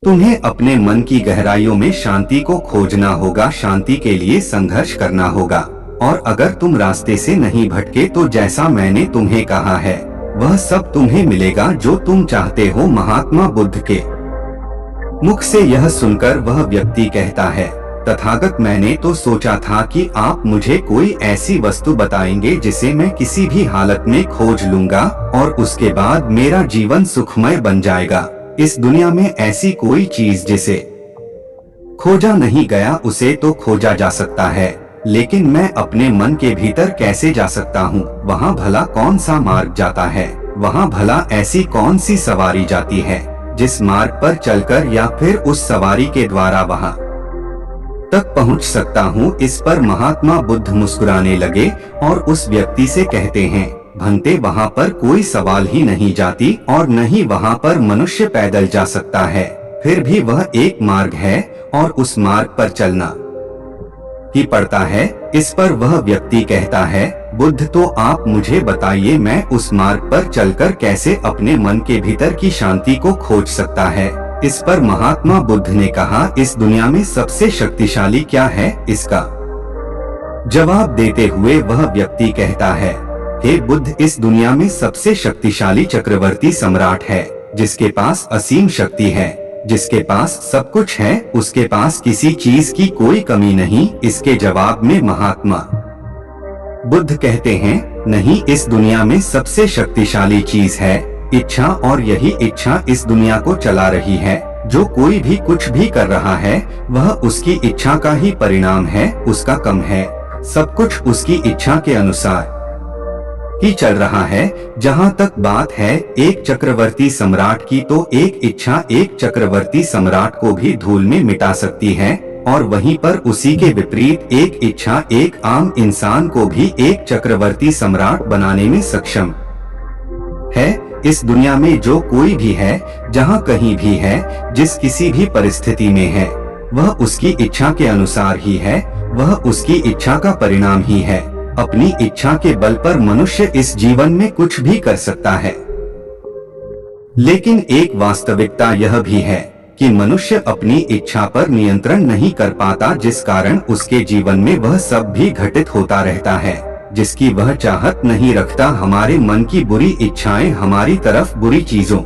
तुम्हें अपने मन की गहराइयों में शांति को खोजना होगा, शांति के लिए संघर्ष करना होगा। और अगर तुम रास्ते से नहीं भटके तो जैसा मैंने तुम्हें कहा है वह सब तुम्हें मिलेगा जो तुम चाहते हो। महात्मा बुद्ध के मुख से यह सुनकर वह व्यक्ति कहता है, तथागत मैंने तो सोचा था कि आप मुझे कोई ऐसी वस्तु बताएंगे जिसे मैं किसी भी हालत में खोज लूंगा और उसके बाद मेरा जीवन सुखमय बन जाएगा। इस दुनिया में ऐसी कोई चीज जिसे खोजा नहीं गया उसे तो खोजा जा सकता है, लेकिन मैं अपने मन के भीतर कैसे जा सकता हूँ? वहाँ भला कौन सा मार्ग जाता है? वहाँ भला ऐसी कौन सी सवारी जाती है जिस मार्ग पर चलकर या फिर उस सवारी के द्वारा वहाँ तक पहुँच सकता हूँ? इस पर महात्मा बुद्ध मुस्कुराने लगे और उस व्यक्ति से कहते हैं, भंते वहाँ पर कोई सवाल ही नहीं जाती और न ही वहाँ पर मनुष्य पैदल जा सकता है। फिर भी वह एक मार्ग है और उस मार्ग पर चलना ही पड़ता है। इस पर वह व्यक्ति कहता है, बुद्ध तो आप मुझे बताइए, मैं उस मार्ग पर चलकर कैसे अपने मन के भीतर की शांति को खोज सकता है? इस पर महात्मा बुद्ध ने कहा, इस दुनिया में सबसे शक्तिशाली क्या है? इसका जवाब देते हुए वह व्यक्ति कहता है, हे बुद्ध, इस दुनिया में सबसे शक्तिशाली चक्रवर्ती सम्राट है, जिसके पास असीम शक्ति है, जिसके पास सब कुछ है, उसके पास किसी चीज की कोई कमी नहीं। इसके जवाब में महात्मा बुद्ध कहते हैं, नहीं, इस दुनिया में सबसे शक्तिशाली चीज है इच्छा, और यही इच्छा इस दुनिया को चला रही है। जो कोई भी कुछ भी कर रहा है वह उसकी इच्छा का ही परिणाम है, उसका कम है। सब कुछ उसकी इच्छा के अनुसार ही चल रहा है। जहाँ तक बात है एक चक्रवर्ती सम्राट की, तो एक इच्छा एक चक्रवर्ती सम्राट को भी धूल में मिटा सकती है, और वहीं पर उसी के विपरीत एक इच्छा एक आम इंसान को भी एक चक्रवर्ती सम्राट बनाने में सक्षम है। इस दुनिया में जो कोई भी है, जहाँ कहीं भी है, जिस किसी भी परिस्थिति में है, वह उसकी इच्छा के अनुसार ही है, वह उसकी इच्छा का परिणाम ही है। अपनी इच्छा के बल पर मनुष्य इस जीवन में कुछ भी कर सकता है, लेकिन एक वास्तविकता यह भी है कि मनुष्य अपनी इच्छा पर नियंत्रण नहीं कर पाता, जिस कारण उसके जीवन में वह सब भी घटित होता रहता है जिसकी वह चाहत नहीं रखता। हमारे मन की बुरी इच्छाएं हमारी तरफ बुरी चीजों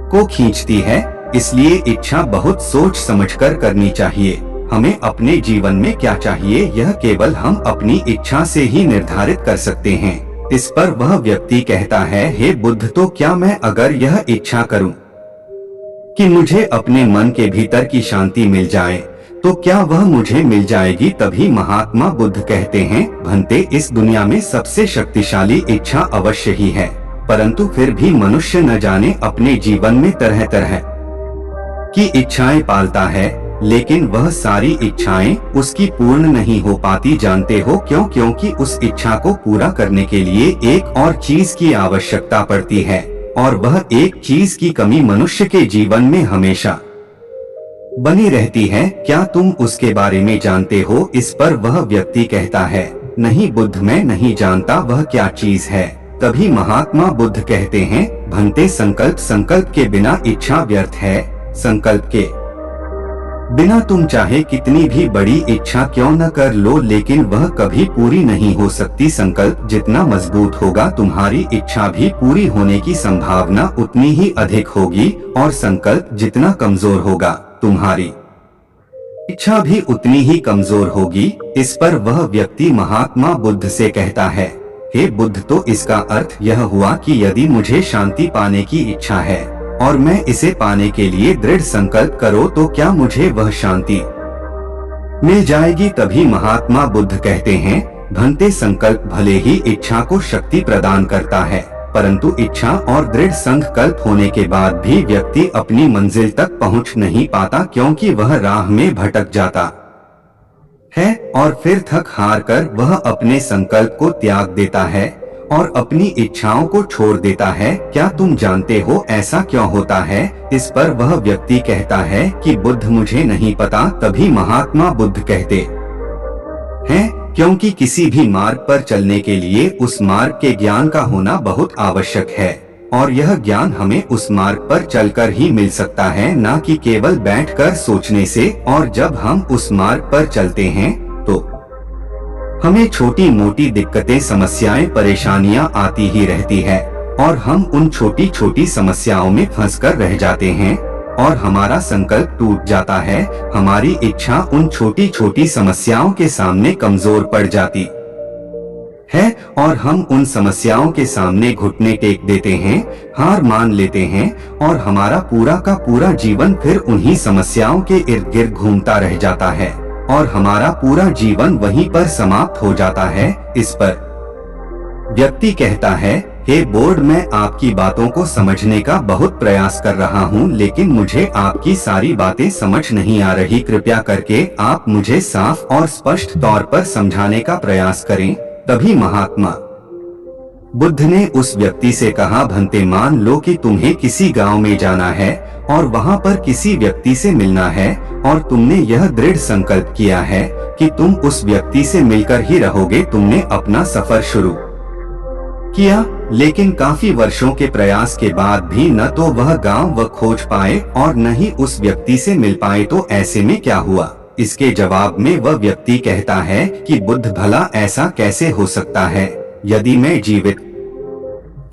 को खींचती है, इसलिए इच्छा बहुत सोच समझकर करनी चाहिए। हमें अपने जीवन में क्या चाहिए यह केवल हम अपनी इच्छा से ही निर्धारित कर सकते हैं। इस पर वह व्यक्ति कहता है, हे बुद्ध, तो क्या मैं अगर यह इच्छा करूं कि मुझे अपने मन के भीतर की शांति मिल जाए, तो क्या वह मुझे मिल जाएगी? तभी महात्मा बुद्ध कहते हैं, भंते, इस दुनिया में सबसे शक्तिशाली इच्छा अवश्य ही है, परंतु फिर भी मनुष्य न जाने अपने जीवन में तरह तरह की इच्छाएं पालता है, लेकिन वह सारी इच्छाएं उसकी पूर्ण नहीं हो पाती। जानते हो क्यों? क्योंकि उस इच्छा को पूरा करने के लिए एक और चीज की आवश्यकता पड़ती है, और वह एक चीज की कमी मनुष्य के जीवन में हमेशा बनी रहती है। क्या तुम उसके बारे में जानते हो? इस पर वह व्यक्ति कहता है, नहीं बुद्ध, मैं नहीं जानता वह क्या चीज है। तभी महात्मा बुद्ध कहते हैं, भंते, संकल्प, संकल्प के बिना इच्छा व्यर्थ है। संकल्प के बिना तुम चाहे कितनी भी बड़ी इच्छा क्यों न कर लो, लेकिन वह कभी पूरी नहीं हो सकती। संकल्प जितना मजबूत होगा, तुम्हारी इच्छा भी पूरी होने की संभावना उतनी ही अधिक होगी, और संकल्प जितना कमजोर होगा, तुम्हारी इच्छा भी उतनी ही कमजोर होगी। इस पर वह व्यक्ति महात्मा बुद्ध से कहता है, हे बुद्ध, तो इसका अर्थ यह हुआ कि यदि मुझे शांति पाने की इच्छा है और मैं इसे पाने के लिए दृढ़ संकल्प करो, तो क्या मुझे वह शांति मिल जाएगी? तभी महात्मा बुद्ध कहते हैं, भंते, संकल्प भले ही इच्छा को शक्ति प्रदान करता है, परंतु इच्छा और दृढ़ संकल्प होने के बाद भी व्यक्ति अपनी मंजिल तक पहुंच नहीं पाता, क्योंकि वह राह में भटक जाता है और फिर थक हार कर वह अपने संकल्प को त्याग देता है और अपनी इच्छाओं को छोड़ देता है। क्या तुम जानते हो ऐसा क्यों होता है? इस पर वह व्यक्ति कहता है कि बुद्ध, मुझे नहीं पता। तभी महात्मा बुद्ध कहते हैं, क्योंकि किसी भी मार्ग पर चलने के लिए उस मार्ग के ज्ञान का होना बहुत आवश्यक है। और यह ज्ञान हमें उस मार्ग पर चलकर ही मिल सकता है, ना कि केवल बैठकर सोचने से। और जब हम उस मार्ग पर चलते हैं तो हमें छोटी मोटी दिक्कतें, समस्याएं, परेशानियां आती ही रहती है और हम उन छोटी छोटी समस्याओं में फंसकर रह जाते हैं और हमारा संकल्प टूट जाता है। हमारी इच्छा उन छोटी छोटी समस्याओं के सामने कमजोर पड़ जाती है और हम उन समस्याओं के सामने घुटने टेक देते हैं, हार मान लेते हैं और हमारा पूरा का पूरा जीवन फिर उन्हीं समस्याओं के इर्द गिर्द घूमता रह जाता है और हमारा पूरा जीवन वहीं पर समाप्त हो जाता है। इस पर व्यक्ति कहता है, हे बोर्ड, मैं आपकी बातों को समझने का बहुत प्रयास कर रहा हूँ, लेकिन मुझे आपकी सारी बातें समझ नहीं आ रही। कृपया करके आप मुझे साफ और स्पष्ट तौर पर समझाने का प्रयास करें। तभी महात्मा बुद्ध ने उस व्यक्ति से कहा, भंते, मान लो कि तुम्हें किसी गांव में जाना है और वहां पर किसी व्यक्ति से मिलना है और तुमने यह दृढ़ संकल्प किया है कि तुम उस व्यक्ति से मिलकर ही रहोगे। तुमने अपना सफर शुरू किया, लेकिन काफी वर्षों के प्रयास के बाद भी न तो वह गांव वह खोज पाए और न ही उस व्यक्ति से मिल पाए। तो ऐसे में क्या हुआ? इसके जवाब में वह व्यक्ति कहता है कि बुद्ध, भला ऐसा कैसे हो सकता है? यदि मैं जीवित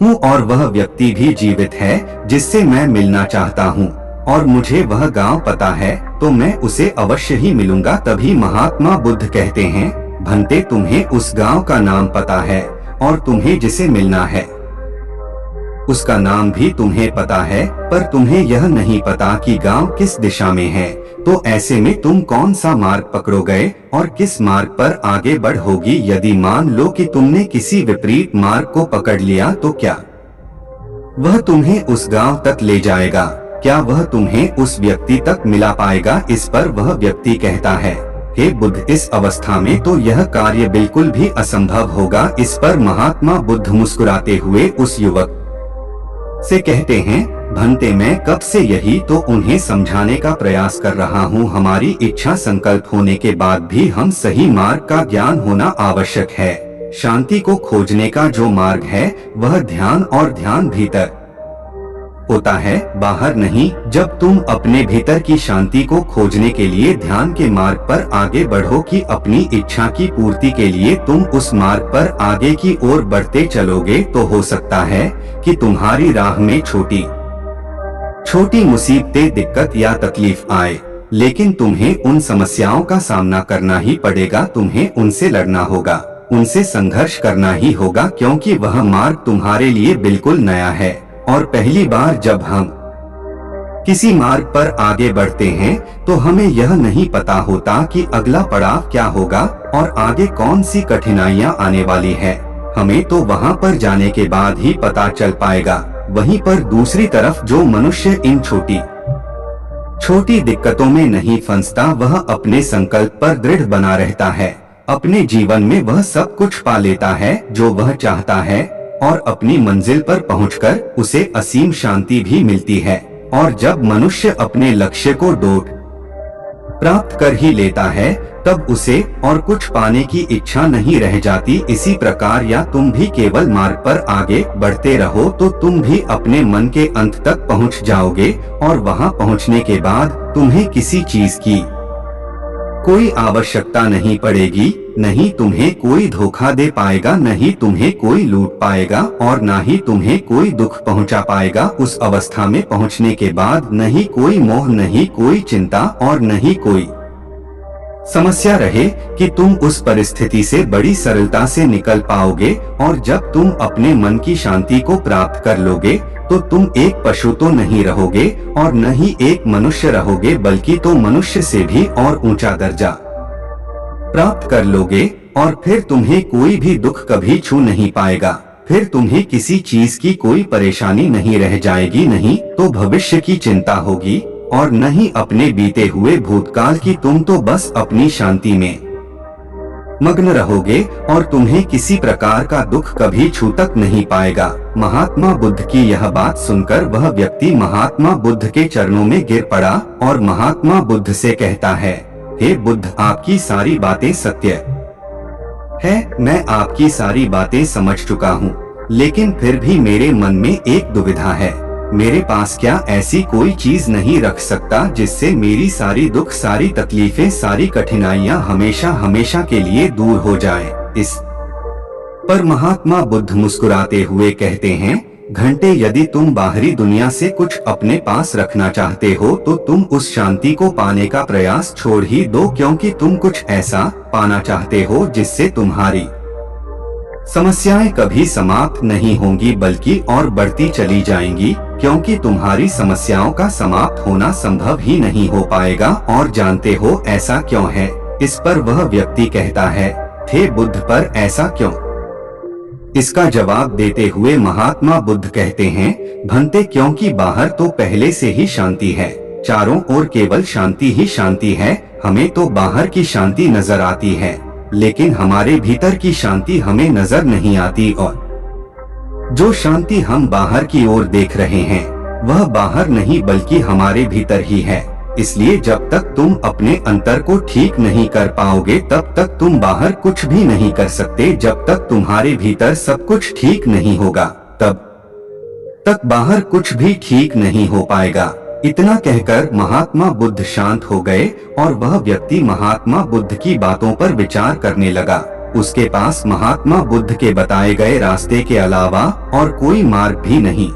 हूँ और वह व्यक्ति भी जीवित है जिससे मैं मिलना चाहता हूँ और मुझे वह गांव पता है, तो मैं उसे अवश्य ही मिलूंगा। तभी महात्मा बुद्ध कहते हैं, भंते, तुम्हें उस गांव का नाम पता है और तुम्हें जिसे मिलना है उसका नाम भी तुम्हें पता है, पर तुम्हें यह नहीं पता कि गांव किस दिशा में है। तो ऐसे में तुम कौन सा मार्ग पकड़ोगे और किस मार्ग पर आगे बढ़ोगी? यदि मान लो कि तुमने किसी विपरीत मार्ग को पकड़ लिया, तो क्या वह तुम्हें उस गांव तक ले जाएगा? क्या वह तुम्हें उस व्यक्ति तक मिला पाएगा? इस पर वह व्यक्ति कहता है, हे बुद्ध, इस अवस्था में तो यह कार्य बिल्कुल भी असंभव होगा। इस पर महात्मा बुद्ध मुस्कुराते हुए उस युवक से कहते हैं, भंते, मैं कब से यही तो उन्हें समझाने का प्रयास कर रहा हूँ। हमारी इच्छा संकल्प होने के बाद भी हम सही मार्ग का ज्ञान होना आवश्यक है। शांति को खोजने का जो मार्ग है वह ध्यान और ध्यान भीतर होता है, बाहर नहीं। जब तुम अपने भीतर की शांति को खोजने के लिए ध्यान के मार्ग पर आगे बढ़ो कि अपनी इच्छा की पूर्ति के लिए तुम उस मार्ग पर आगे की ओर बढ़ते चलोगे, तो हो सकता है कि तुम्हारी राह में छोटी छोटी मुसीबतें, दिक्कत या तकलीफ आए, लेकिन तुम्हें उन समस्याओं का सामना करना ही पड़ेगा। तुम्हें उनसे लड़ना होगा, उनसे संघर्ष करना ही होगा, क्योंकि वह मार्ग तुम्हारे लिए बिल्कुल नया है। और पहली बार जब हम किसी मार्ग पर आगे बढ़ते हैं तो हमें यह नहीं पता होता कि अगला पड़ाव क्या होगा और आगे कौन सी कठिनाइयां आने वाली है। हमें तो वहां पर जाने के बाद ही पता चल पाएगा। वहीं पर दूसरी तरफ जो मनुष्य इन छोटी छोटी दिक्कतों में नहीं फंसता, वह अपने संकल्प पर दृढ़ बना रहता है। अपने जीवन में वह सब कुछ पा लेता है जो वह चाहता है और अपनी मंजिल पर पहुंचकर उसे असीम शांति भी मिलती है। और जब मनुष्य अपने लक्ष्य को डोट प्राप्त कर ही लेता है, तब उसे और कुछ पाने की इच्छा नहीं रह जाती। इसी प्रकार या तुम भी केवल मार्ग पर आगे बढ़ते रहो तो तुम भी अपने मन के अंत तक पहुंच जाओगे और वहां पहुंचने के बाद तुम्हें किसी चीज की कोई आवश्यकता नहीं पड़ेगी। नहीं तुम्हें कोई धोखा दे पाएगा, नहीं तुम्हें कोई लूट पाएगा और न ही तुम्हें कोई दुख पहुंचा पाएगा। उस अवस्था में पहुंचने के बाद नहीं कोई मोह, नहीं कोई चिंता और नहीं कोई समस्या रहे कि तुम उस परिस्थिति से बड़ी सरलता से निकल पाओगे। और जब तुम अपने मन की शांति को प्राप्त कर लोगे तो तुम एक पशु तो नहीं रहोगे और न ही एक मनुष्य रहोगे, बल्कि तो मनुष्य से भी और ऊंचा दर्जा प्राप्त कर लोगे। और फिर तुम्हें कोई भी दुख कभी छू नहीं पाएगा। फिर तुम्हें किसी चीज की कोई परेशानी नहीं रह जाएगी, नहीं तो भविष्य की चिंता होगी और न ही अपने बीते हुए भूतकाल की। तुम तो बस अपनी शांति में मग्न रहोगे और तुम्हें किसी प्रकार का दुख कभी छू तक नहीं पाएगा। महात्मा बुद्ध की यह बात सुनकर वह व्यक्ति महात्मा बुद्ध के चरणों में गिर पड़ा और महात्मा बुद्ध से कहता है, हे बुद्ध, आपकी सारी बातें सत्य है, मैं आपकी सारी बातें समझ चुका हूँ। लेकिन फिर भी मेरे मन में एक दुविधा है। मेरे पास क्या ऐसी कोई चीज नहीं रख सकता जिससे मेरी सारी दुख, सारी तकलीफें, सारी कठिनाइयां हमेशा हमेशा के लिए दूर हो जाएं? इस पर महात्मा बुद्ध मुस्कुराते हुए कहते हैं, घंटे, यदि तुम बाहरी दुनिया से कुछ अपने पास रखना चाहते हो तो तुम उस शांति को पाने का प्रयास छोड़ ही दो, क्योंकि तुम कुछ ऐसा पाना चाहते हो जिससे तुम्हारी समस्याएं कभी समाप्त नहीं होंगी बल्कि और बढ़ती चली जाएंगी, क्योंकि तुम्हारी समस्याओं का समाप्त होना संभव ही नहीं हो पाएगा। और जानते हो ऐसा क्यों है? इस पर वह व्यक्ति कहता है, थे बुद्ध, पर ऐसा क्यों? इसका जवाब देते हुए महात्मा बुद्ध कहते हैं, भंते, क्योंकि बाहर तो पहले से ही शांति है, चारों ओर केवल शांति ही शांति है। हमें तो बाहर की शांति नजर आती है, लेकिन हमारे भीतर की शांति हमें नजर नहीं आती। और जो शांति हम बाहर की ओर देख रहे हैं वह बाहर नहीं बल्कि हमारे भीतर ही है। इसलिए जब तक तुम अपने अंतर को ठीक नहीं कर पाओगे तब तक तुम बाहर कुछ भी नहीं कर सकते। जब तक तुम्हारे भीतर सब कुछ ठीक नहीं होगा तब तक बाहर कुछ भी ठीक नहीं हो पाएगा। इतना कहकर महात्मा बुद्ध शांत हो गए और वह व्यक्ति महात्मा बुद्ध की बातों पर विचार करने लगा। उसके पास महात्मा बुद्ध के बताए गए रास्ते के अलावा और कोई मार्ग भी नहीं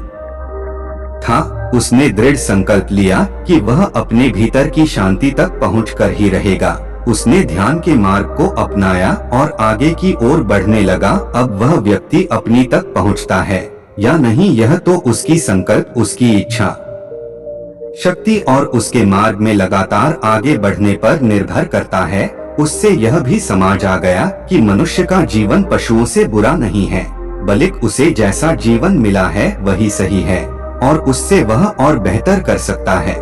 था। उसने दृढ़ संकल्प लिया कि वह अपने भीतर की शांति तक पहुंचकर ही रहेगा। उसने ध्यान के मार्ग को अपनाया और आगे की ओर बढ़ने लगा। अब वह व्यक्ति अपनी तक पहुंचता है या नहीं, यह तो उसकी संकल्प, उसकी इच्छा शक्ति और उसके मार्ग में लगातार आगे बढ़ने पर निर्भर करता है। उससे यह भी समझ आ गया कि मनुष्य का जीवन पशुओं से बुरा नहीं है, बल्कि उसे जैसा जीवन मिला है वही सही है और उससे वह और बेहतर कर सकता है।